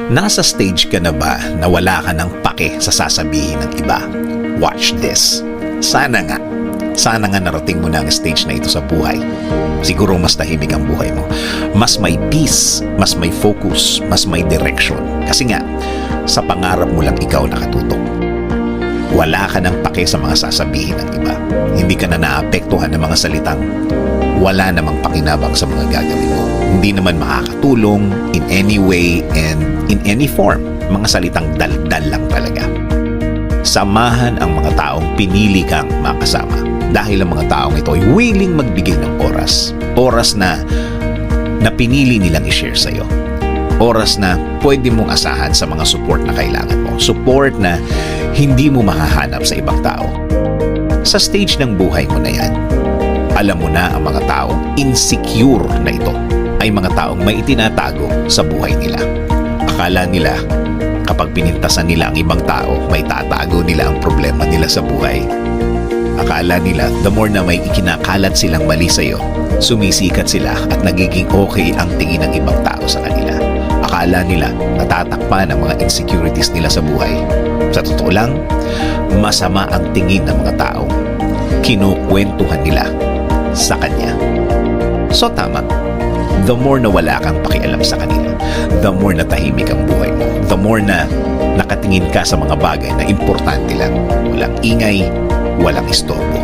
Nasa stage ka na ba na wala ka ng pake sa sasabihin ng iba? Watch this. Sana nga narating mo na ang stage na ito sa buhay. Siguro mas tahimik ang buhay mo. Mas may peace, mas may focus, mas may direction. Kasi nga, sa pangarap mo lang ikaw nakatutok. Wala ka ng pake sa mga sasabihin ng iba. Hindi ka na naapektuhan ng mga salitang wala namang pakinabang sa mga gagawin mo. Hindi naman makakatulong in any way and in any form. Mga salitang daldal lang talaga. Samahan ang mga taong pinili kang makasama. Dahil ang mga taong ito ay willing magbigay ng oras. Oras na pinili nilang i-share sa'yo. Oras na pwede mong asahan sa mga support na kailangan mo. Support na hindi mo makahanap sa ibang tao. Sa stage ng buhay mo na yan, alam mo na ang mga taong insecure na ito ay mga taong may itinatago sa buhay nila. Akala nila kapag pinintasan nila ang ibang tao, may tatago nila ang problema nila sa buhay. Akala nila the more na may ikinakalat silang mali sa'yo, sumisikat sila at nagiging okay ang tingin ng ibang tao sa kanila. Akala nila natatakpan ang mga insecurities nila sa buhay. Sa totoo lang, masama ang tingin ng mga taong kinukwentuhan nila sa kanya. So tama, the more na wala kang pakialam sa kanila, the more na tahimik ang buhay mo, the more na nakatingin ka sa mga bagay na importante lang, walang ingay, walang istorbo.